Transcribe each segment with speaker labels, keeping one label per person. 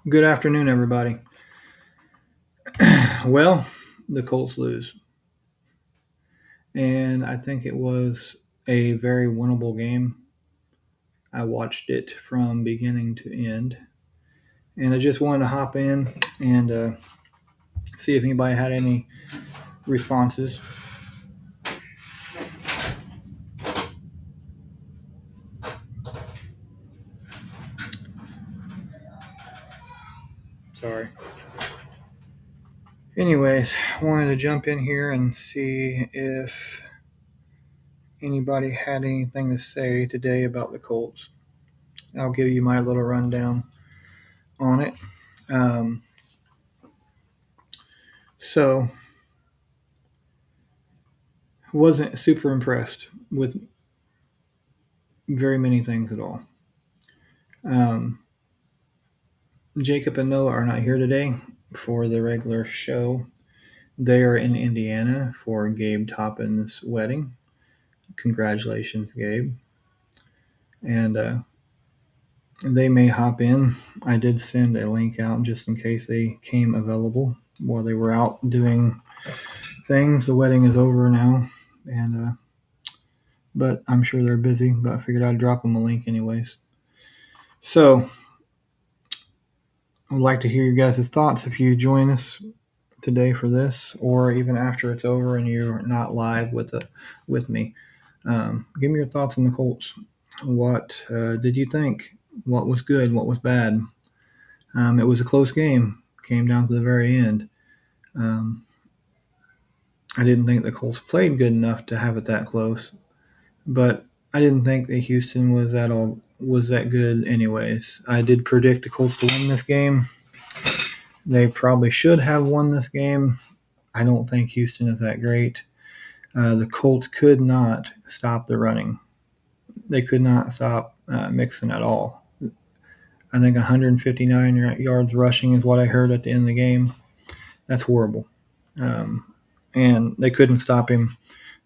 Speaker 1: Good afternoon, everybody. Well, the Colts lose, and I think it was a very winnable game. I watched it from beginning to end, and I just wanted to hop in and see if anybody had any responses. Sorry. Anyways, wanted to jump in here and see if anybody had anything to say today about the Colts. I'll give you my little rundown on it. Um, so, wasn't super impressed with very many things at all. Um, Jacob and Noah are not here today for the regular show. They are in Indiana for Gabe Toppin's wedding. Congratulations, Gabe. And they may hop in. I did send a link out just in case they came available while they were out doing things. The wedding is over now, and but I'm sure they're busy. But I figured I'd drop them a link anyways. So I'd like to hear your guys' thoughts if you join us today for this, or even after it's over and you're not live with me. Give me your thoughts on the Colts. What did you think? What was good? What was bad? It was a close game. Came down to the very end. Um, I didn't think the Colts played good enough to have it that close, but I didn't think that Houston was that good anyways. I did predict the Colts to win this game. They probably should have won this game. I don't think Houston is that great. The Colts could not stop the running. They could not stop Mixon at all. I think 159 yards rushing is what I heard at the end of the game. That's horrible. Um, and they couldn't stop him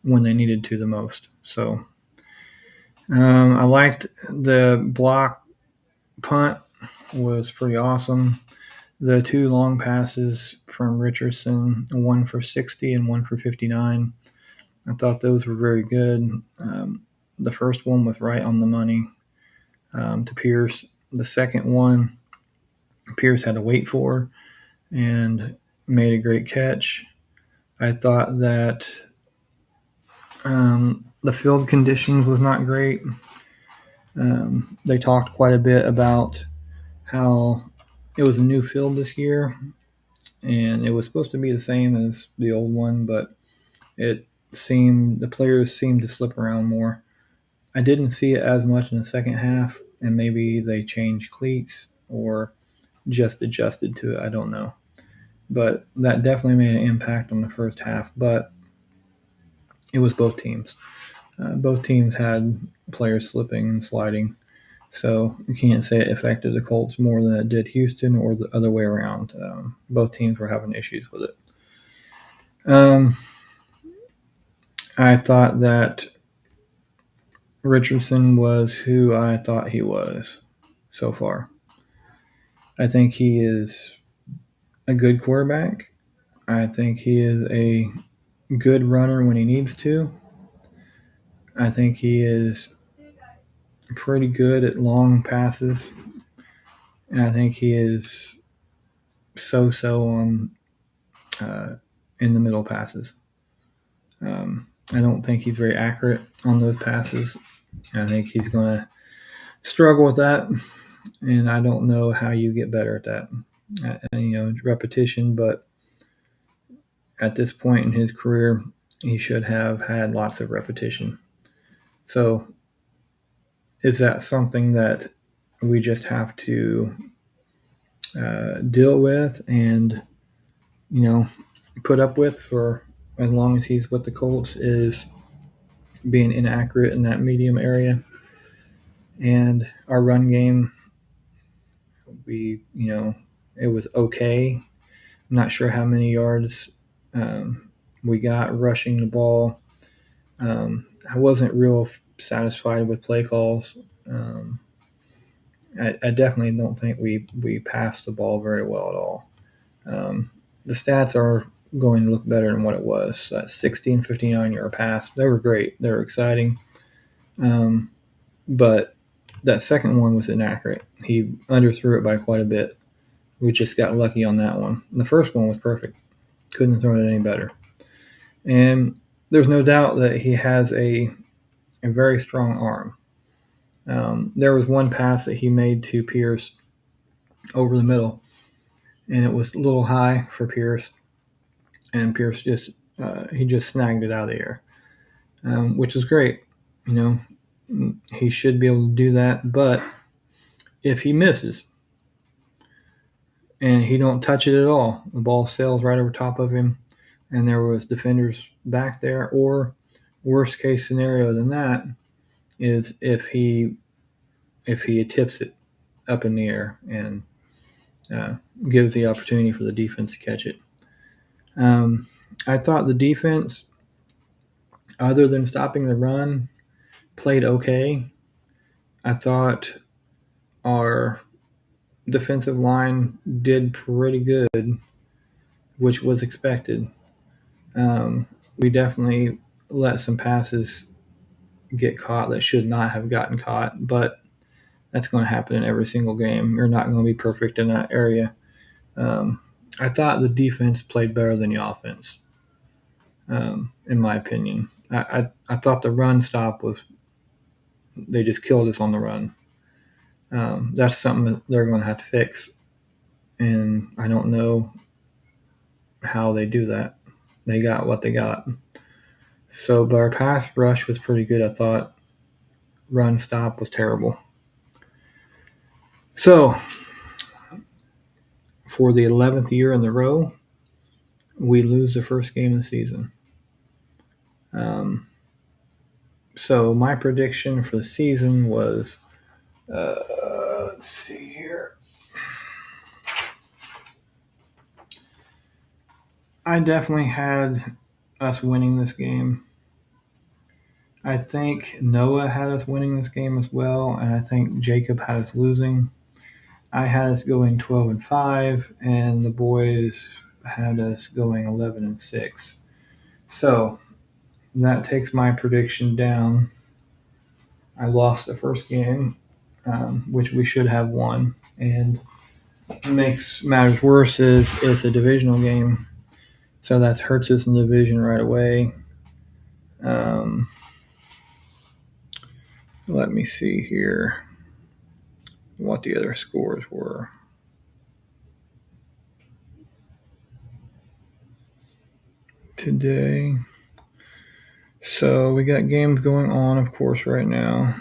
Speaker 1: when they needed to the most. So I liked the block punt was pretty awesome. The two long passes from Richardson, one for 60 and one for 59. I thought those were very good. The first one was right on the money to Pierce. The second one, Pierce had to wait for and made a great catch. I thought that the field conditions was not great. They talked quite a bit about how it was a new field this year, and it was supposed to be the same as the old one, but the players seemed to slip around more. I didn't see it as much in the second half, and maybe they changed cleats or just adjusted to it. I don't know. But that definitely made an impact on the first half. But it was both teams. Both teams had players slipping and sliding. So you can't say it affected the Colts more than it did Houston or the other way around. Both teams were having issues with it. I thought that Richardson was who I thought he was so far. I think he is a good quarterback. I think he is a good runner when he needs to. I think he is pretty good at long passes. And I think he is so on in the middle passes. I don't think he's very accurate on those passes. I think he's going to struggle with that. And I don't know how you get better at that. Repetition, but at this point in his career, he should have had lots of repetition. So, is that something that we just have to deal with and, put up with for as long as he's with the Colts, is being inaccurate in that medium area? And our run game, it was okay. I'm not sure how many yards we got rushing the ball. I wasn't real satisfied with play calls. I definitely don't think we passed the ball very well at all. The stats are going to look better than what it was. That 16, 59-yard pass, they were great. They were exciting. But that second one was inaccurate. He underthrew it by quite a bit. We just got lucky on that one. The first one was perfect. Couldn't have thrown it any better. And there's no doubt that he has a very strong arm. There was one pass that he made to Pierce over the middle, and it was a little high for Pierce, and Pierce just snagged it out of the air, which is great. You know, he should be able to do that, but if he misses and he don't touch it at all, the ball sails right over top of him, and there was defenders back there, or worst case scenario than that is if he tips it up in the air and gives the opportunity for the defense to catch it. I thought the defense, other than stopping the run, played okay. I thought our defensive line did pretty good, which was expected. We definitely let some passes get caught that should not have gotten caught, but that's going to happen in every single game. You're not going to be perfect in that area. I thought the defense played better than the offense, in my opinion. I thought the run stop was, they just killed us on the run. That's something that they're going to have to fix, and I don't know how they do that. They got what they got. So, but our pass rush was pretty good, I thought. Run stop was terrible. So, for the 11th year in a row, we lose the first game of the season. So my prediction for the season was, let's see here. I definitely had us winning this game. I think Noah had us winning this game as well, and I think Jacob had us losing. I had us going 12-5, and the boys had us going 11-6. So that takes my prediction down. I lost the first game, which we should have won, and what makes matters worse is it's a divisional game, so that hurts us in the division right away. Let me see here what the other scores were. Today. So we got games going on, of course, right now.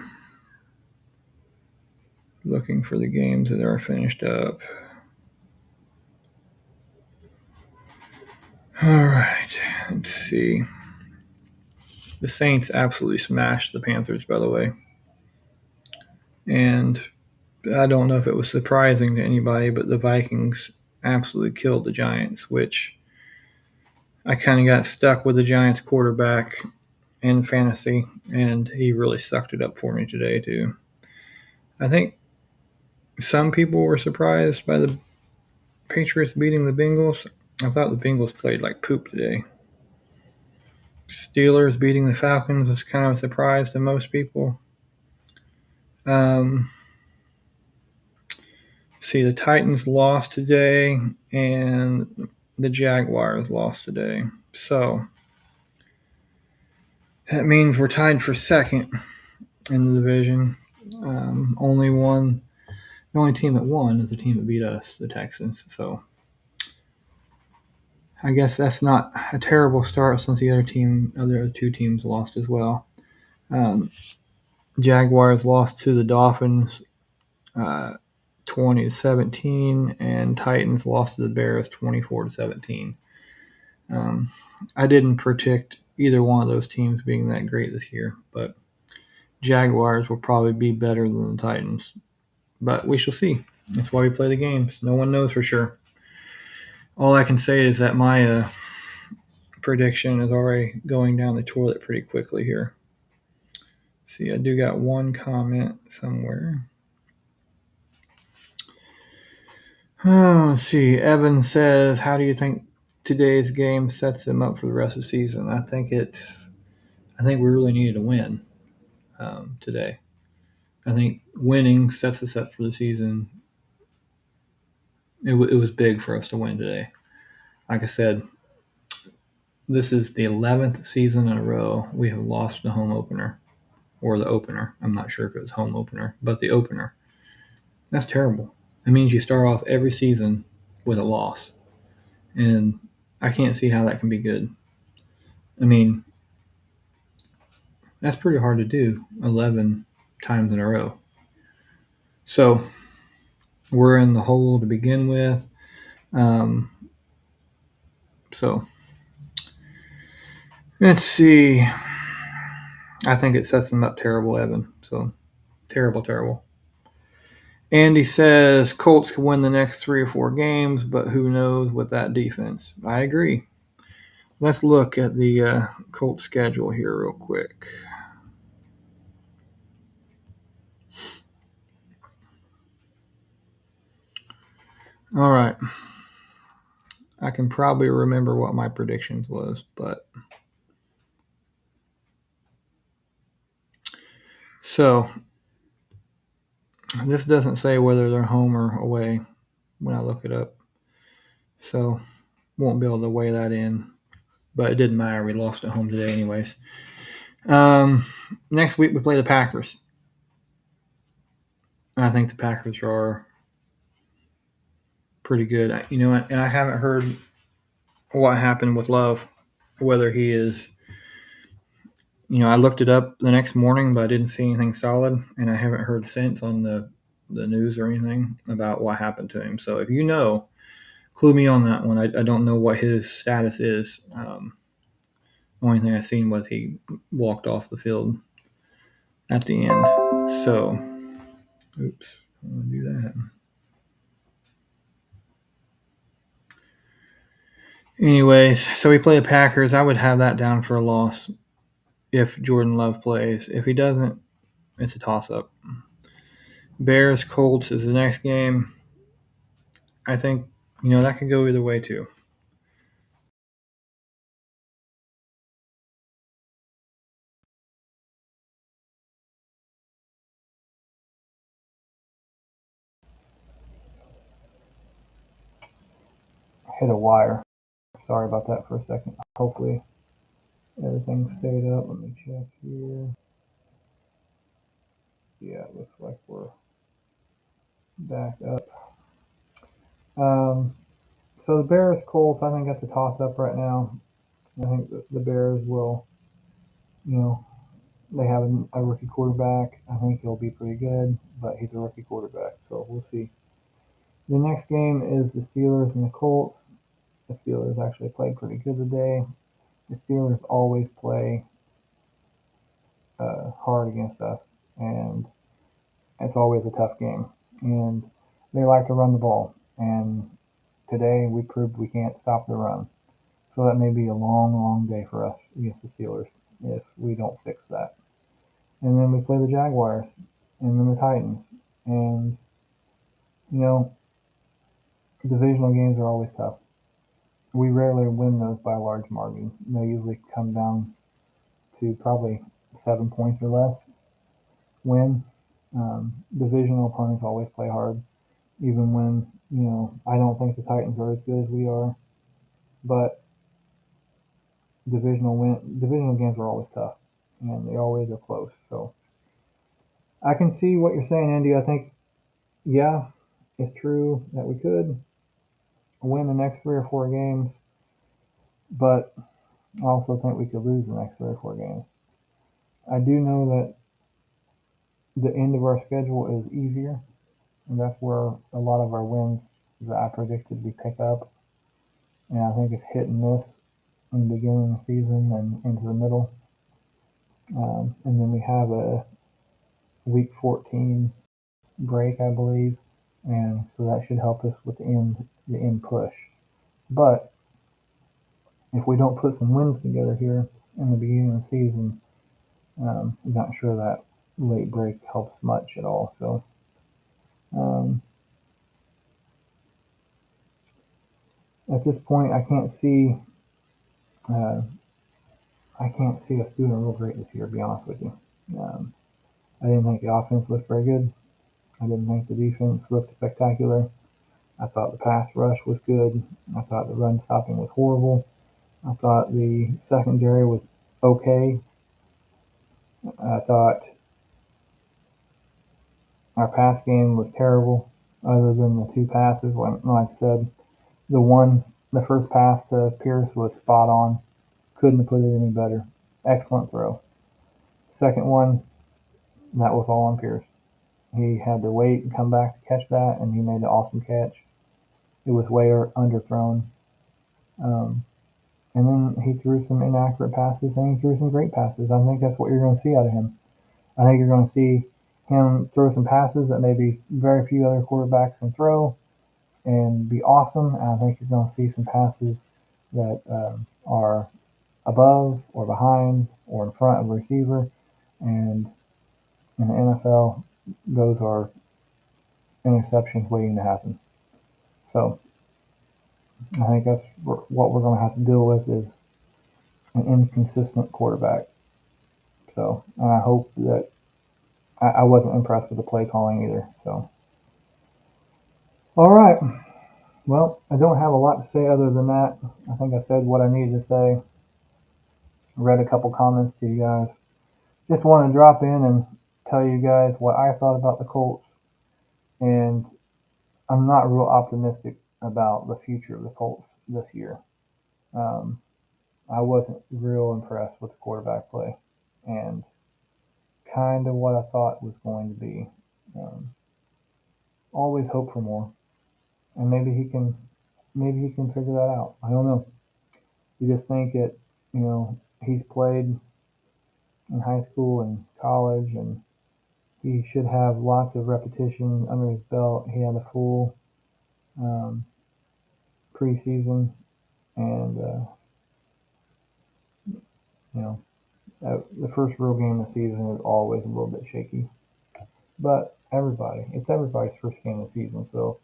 Speaker 1: Looking for the games that are finished up. All right, let's see. The Saints absolutely smashed the Panthers, by the way. And I don't know if it was surprising to anybody, but the Vikings absolutely killed the Giants, which I kind of got stuck with the Giants quarterback in fantasy, and he really sucked it up for me today, too. I think some people were surprised by the Patriots beating the Bengals. I thought the Bengals played like poop today. Steelers beating the Falcons was kind of a surprise to most people. See, the Titans lost today, and the Jaguars lost today. So that means we're tied for second in the division. The only team that won is the team that beat us, the Texans. So I guess that's not a terrible start since the other two teams lost as well. Jaguars lost to the Dolphins 20-17, and Titans lost to the Bears 24-17. I didn't predict either one of those teams being that great this year, but Jaguars will probably be better than the Titans. But we shall see. That's why we play the games. No one knows for sure. All I can say is that my prediction is already going down the toilet pretty quickly here. See, I do got one comment somewhere. Let's see. Evan says, "How do you think today's game sets them up for the rest of the season?" I think we really needed to win today. I think winning sets us up for the season. It was big for us to win today. Like I said, this is the 11th season in a row we have lost the home opener or the opener. I'm not sure if it was home opener, but the opener. That's terrible. It means you start off every season with a loss, and I can't see how that can be good. I mean, that's pretty hard to do 11 times in a row. So we're in the hole to begin with. Um, so let's see. I think it sets them up terrible, Evan. So terrible, terrible. Andy says Colts can win the next 3 or 4 games, but who knows with that defense? I agree. Let's look at the Colts schedule here real quick. All right. I can probably remember what my predictions was, but so this doesn't say whether they're home or away when I look it up. So won't be able to weigh that in. But it didn't matter. We lost at home today anyways. Next week we play the Packers. I think the Packers are pretty good. You know, and I haven't heard what happened with Love, whether he is, I looked it up the next morning, but I didn't see anything solid, and I haven't heard since on the news or anything about what happened to him. So if you know, clue me on that one. I don't know what his status is. The only thing I seen was he walked off the field at the end. So, oops, I want to do that. Anyways, so we play the Packers. I would have that down for a loss if Jordan Love plays. If he doesn't, it's a toss-up. Bears Colts is the next game. I think that could go either way too. Hit a wire. Sorry about that for a second. Hopefully everything stayed up. Let me check here. Yeah, it looks like we're back up. Um, so the Bears Colts, I think that's a toss up right now. I think the Bears will, you know, they have a rookie quarterback. I think he'll be pretty good, but he's a rookie quarterback, so we'll see. The next game is the Steelers and the Colts. The Steelers actually played pretty good today. The Steelers always play hard against us, and it's always a tough game. And they like to run the ball, and today we proved we can't stop the run. So that may be a long, long day for us against the Steelers if we don't fix that. And then we play the Jaguars, and then the Titans, and you know divisional games are always tough. We rarely win those by a large margin. They usually come down to probably 7 points or less win. Divisional opponents always play hard, even when I don't think the Titans are as good as we are, but divisional games are always tough, and they always are close. So I can see what you're saying, Andy. I think yeah, it's true that we could win the next 3 or 4 games, but I also think we could lose the next 3 or 4 games. I do know that the end of our schedule is easier, and that's where a lot of our wins that I predicted we pick up. And I think it's hit and miss in the beginning of the season and into the middle. And then we have a week 14 break, I believe, and so that should help us with the end push. But if we don't put some wins together here in the beginning of the season, I'm not sure that late break helps much at all. So um, at this point, uh, I can't see us doing real great this year. To be honest with you, um, I didn't think the offense looked very good. I didn't think the defense looked spectacular. I thought the pass rush was good. I thought the run stopping was horrible. I thought the secondary was okay. I thought our pass game was terrible, other than the two passes. Like I said, the first pass to Pierce was spot on. Couldn't have put it any better. Excellent throw. Second one, that was all on Pierce. He had to wait and come back to catch that, and he made an awesome catch. It was way underthrown. Um, and then he threw some inaccurate passes, and he threw some great passes. I think that's what you're going to see out of him. I think you're going to see him throw some passes that maybe very few other quarterbacks can throw and be awesome. And I think you're going to see some passes that are above or behind or in front of a receiver. And in the NFL, those are interceptions waiting to happen. So I think that's what we're going to have to deal with is an inconsistent quarterback. So and I hope that I wasn't impressed with the play calling either. So all right. Well, I don't have a lot to say other than that. I think I said what I needed to say. Read a couple comments to you guys. Just want to drop in and tell you guys what I thought about the Colts. And I'm not real optimistic about the future of the Colts this year. Um, I wasn't real impressed with the quarterback play and kind of what I thought was going to be. Um, always hope for more, and maybe he can figure that out. I don't know. You just think it, he's played in high school and college, and he should have lots of repetition under his belt. He had a full um, preseason, and you know, the first real game of the season is always a little bit shaky. But it's everybody's first game of the season, so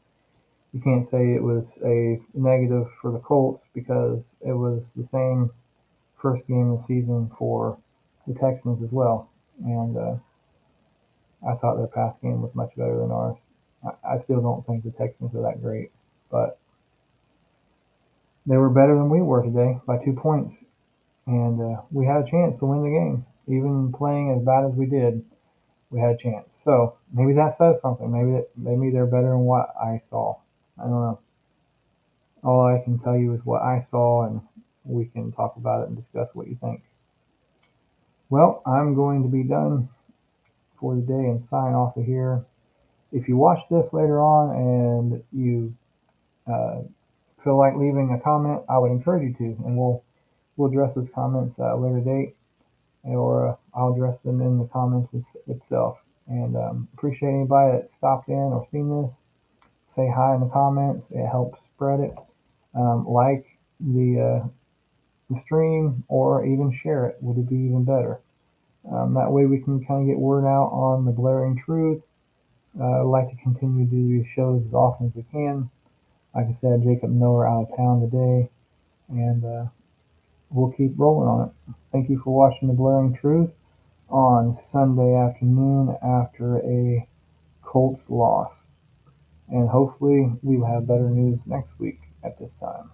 Speaker 1: you can't say it was a negative for the Colts because it was the same first game of the season for the Texans as well. And I thought their pass game was much better than ours. I still don't think the Texans are that great, but they were better than we were today by 2 points. And we had a chance to win the game. Even playing as bad as we did, we had a chance. So maybe that says something. Maybe they're better than what I saw. I don't know. All I can tell you is what I saw, and we can talk about it and discuss what you think. Well, I'm going to be done for the day and sign off of here. If you watch this later on and you uh, feel like leaving a comment, I would encourage you to, and we'll address those comments at a later date, or I'll address them in the comments itself. And appreciate anybody that stopped in or seen this. Say hi in the comments; it helps spread it. Like the stream, or even share it would be even better. That way we can kind of get word out on the Blairing Truth. I'd like to continue to do these shows as often as we can. Like I said, Jacob and Noah are out of town today, and we'll keep rolling on it. Thank you for watching the Blairing Truth on Sunday afternoon after a Colts loss. And hopefully we will have better news next week at this time.